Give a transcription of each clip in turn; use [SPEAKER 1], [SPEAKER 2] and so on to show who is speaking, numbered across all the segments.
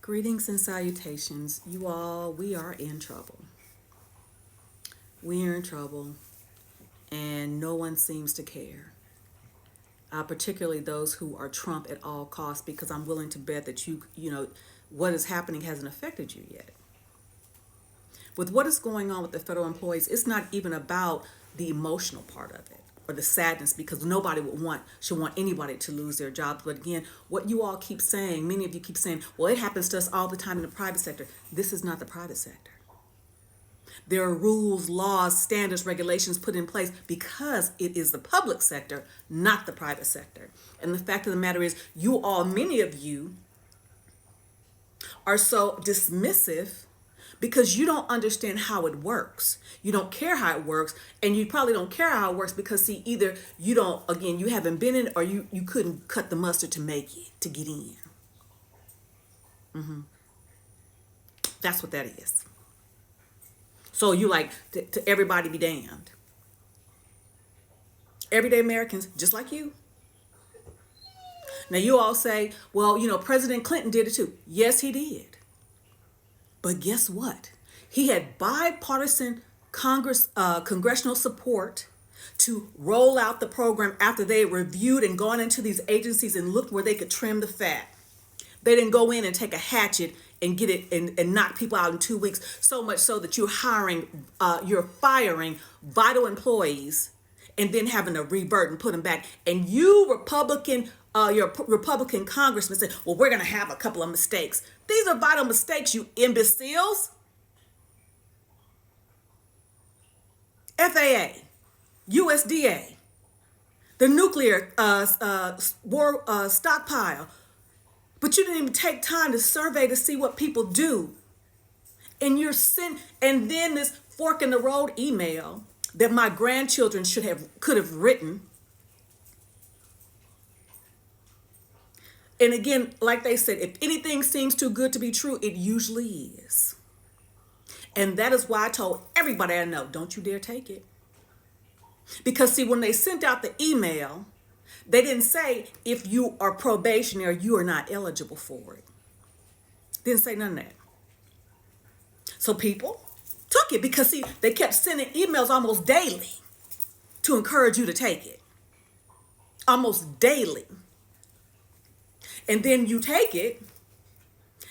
[SPEAKER 1] Greetings and salutations, you all. We are in trouble. We are in trouble, and no one seems to care. Particularly those who are Trump at all costs, because I'm willing to bet that what is happening hasn't affected you yet. With what is going on with the federal employees, it's not even about the emotional part of it or the sadness, because nobody should want anybody to lose their jobs. But again, what you all keep saying, many of you keep saying, well, it happens to us all the time in the private sector. This is not the private sector. There are rules, laws, standards, regulations put in place because it is the public sector, not the private sector. And the fact of the matter is, many of you are so dismissive because you don't understand how it works. You don't care how it works, and you probably don't care how it works because, see, either you haven't been in, or you couldn't cut the mustard to make it, to get in. That's what that is. So you like to everybody be damned. Everyday Americans, just like you. Now you all say, well, President Clinton did it too. Yes, he did. But guess what? He had bipartisan congressional support to roll out the program after they reviewed and gone into these agencies and looked where they could trim the fat. They didn't go in and take a hatchet and get it and knock people out in 2 weeks, so much so that you're firing vital employees and then having to revert and put them back. And your Republican congressman said, well, we're going to have a couple of mistakes. These are vital mistakes, you imbeciles. FAA, USDA, the nuclear war stockpile. But you didn't even take time to survey to see what people do. And and then this fork in the road email that my grandchildren could have written. And again, like they said, if anything seems too good to be true, it usually is. And that is why I told everybody I know, don't you dare take it. Because see, when they sent out the email, they didn't say if you are probationary, you are not eligible for it. Didn't say none of that. So people took it because, see, they kept sending emails almost daily to encourage you to take it. Almost daily. And then you take it,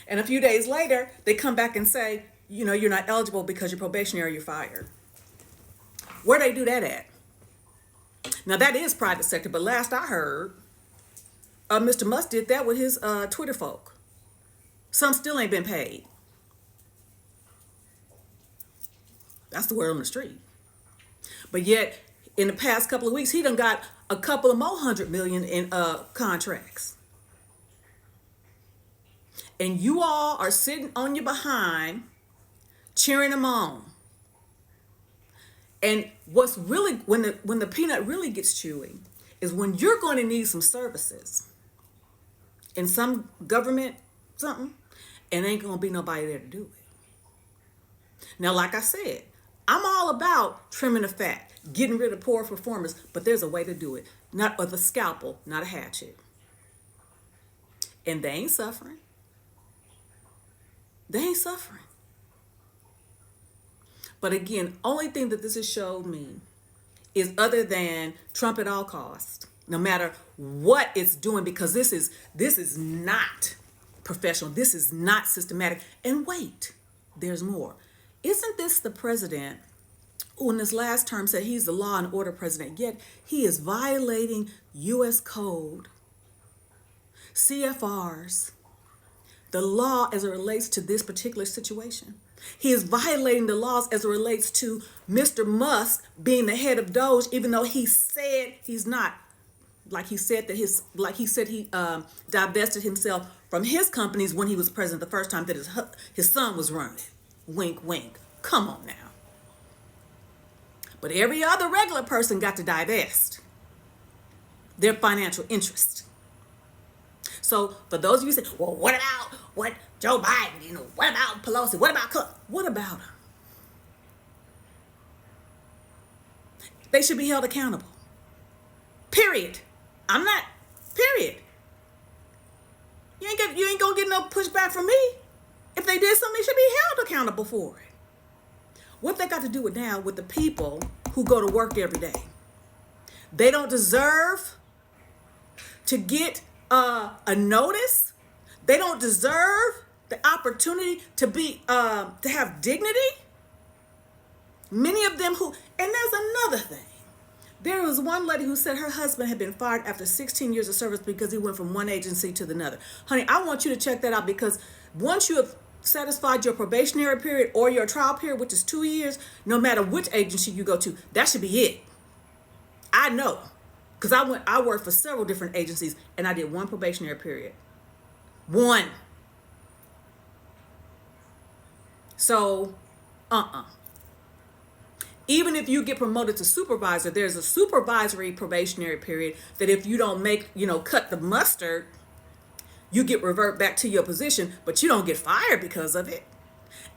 [SPEAKER 1] and a few days later, they come back and say, you're not eligible because you're probationary, you're fired. Where they do that at? Now, that is private sector, but last I heard, Mr. Musk did that with his Twitter folk. Some still ain't been paid. That's the word on the street. But yet, in the past couple of weeks, he done got a couple of more $100 million in contracts. And you all are sitting on your behind, cheering them on. And what's really, when the peanut really gets chewy, is when you're going to need some services in some government something, and ain't going to be nobody there to do it. Now, like I said, I'm all about trimming the fat, getting rid of poor performers, but there's a way to do it. Not with a scalpel, not a hatchet. And they ain't suffering. They ain't suffering. But again, only thing that this has showed me is, other than Trump at all costs, no matter what it's doing, because this is not professional. This is not systematic. And wait, there's more. Isn't this the president who in this last term said he's the law and order president, yet he is violating U.S. code, CFRs, the law as it relates to this particular situation? He is violating the laws as it relates to Mr. Musk being the head of Doge, even though he said he's not. He said he divested himself from his companies when he was president the first time that his son was running. Wink, wink. Come on now. But every other regular person got to divest their financial interest. So for those of you who say, well, what about Joe Biden? What about Pelosi? What about Cook? What about them? They should be held accountable. Period. I'm not. Period. You ain't gonna get no pushback from me. if they did something, they should be held accountable for it. What they got to do it now with the people who go to work every day? They don't deserve to get a notice. They don't deserve the opportunity to be to have dignity. Many of them who, and there's another thing. There was one lady who said her husband had been fired after 16 years of service because he went from one agency to another. Honey, I want you to check that out, because once you have satisfied your probationary period or your trial period, which is 2 years, no matter which agency you go to, that should be it. I know, because I worked for several different agencies and I did one probationary period. One. So, even if you get promoted to supervisor, there's a supervisory probationary period that if you don't cut the mustard, you get revert back to your position, but you don't get fired because of it.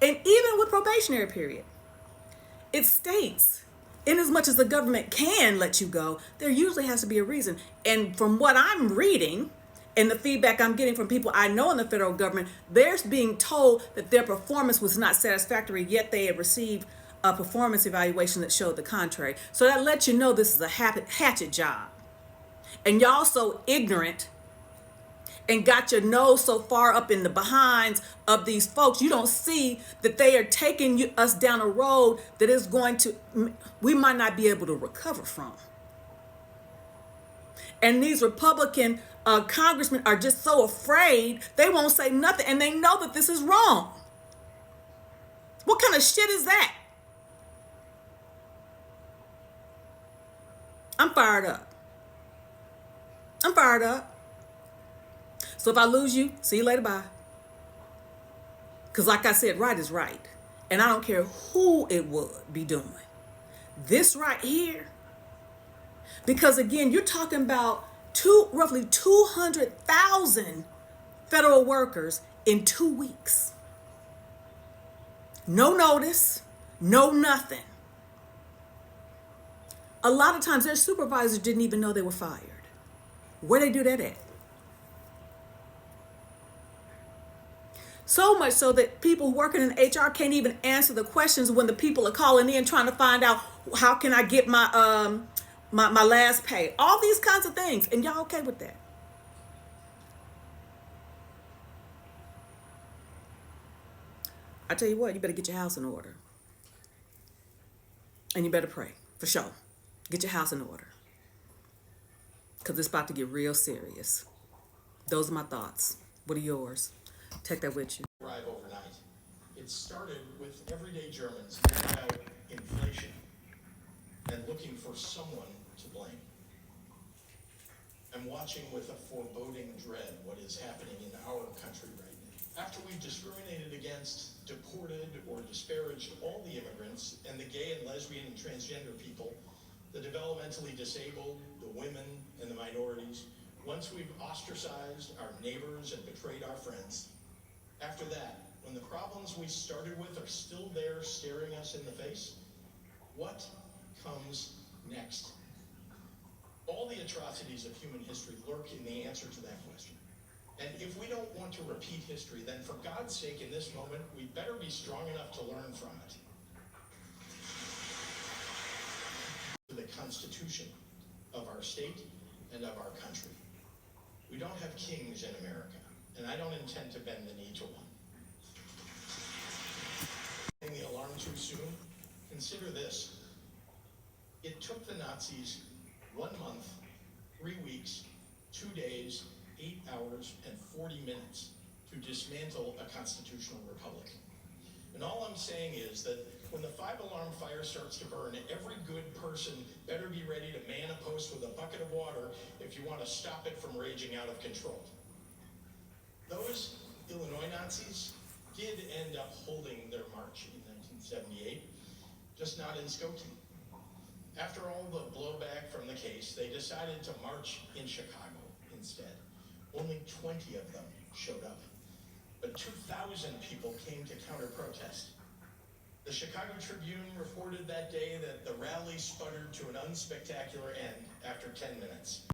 [SPEAKER 1] And even with probationary period, it states, in as much as the government can let you go, there usually has to be a reason. And from what I'm reading and the feedback I'm getting from people I know in the federal government, they're being told that their performance was not satisfactory, yet they had received a performance evaluation that showed the contrary. So that lets you know this is a hatchet job. And y'all so ignorant and got your nose so far up in the behinds of these folks, you don't see that they are taking us down a road that is we might not be able to recover from. And these Republican congressmen are just so afraid they won't say nothing, and they know that this is wrong. What kind of shit is that? I'm fired up. So if I lose you, see you later, bye. Because like I said, right is right. And I don't care who it would be doing. This right here. Because again, you're talking about roughly 200,000 federal workers in 2 weeks. No notice, no nothing. A lot of times their supervisors didn't even know they were fired. Where they do that at? So much so that people working in HR can't even answer the questions when the people are calling in trying to find out, how can I get my my last pay? All these kinds of things. And y'all okay with that? I tell you what, you better get your house in order. And you better pray, for sure. Get your house in order. Because it's about to get real serious. Those are my thoughts. What are yours? Take that with you.
[SPEAKER 2] Arrive overnight. It started with everyday Germans about inflation and looking for someone to blame. I'm watching with a foreboding dread what is happening in our country right now. After we've discriminated against, deported, or disparaged all the immigrants and the gay and lesbian and transgender people, the developmentally disabled, the women, and the minorities, once we've ostracized our neighbors and betrayed our friends, after that, when the problems we started with are still there staring us in the face, what comes next? All the atrocities of human history lurk in the answer to that question. And if we don't want to repeat history, then for God's sake, in this moment, we better be strong enough to learn from it. The Constitution of our state and of our country. We don't have kings in America, and I don't intend to bend the knee to one. The alarm too soon? Consider this. It took the Nazis 1 month, 3 weeks, 2 days, 8 hours, and 40 minutes to dismantle a constitutional republic. And all I'm saying is that when the 5-alarm fire starts to burn, every good person better be ready to man a post with a bucket of water if you want to stop it from raging out of control. Those Illinois Nazis did end up holding their march in 1978, just not in Skokie. After all the blowback from the case, they decided to march in Chicago instead. Only 20 of them showed up, but 2,000 people came to counter-protest. The Chicago Tribune reported that day that the rally sputtered to an unspectacular end after 10 minutes.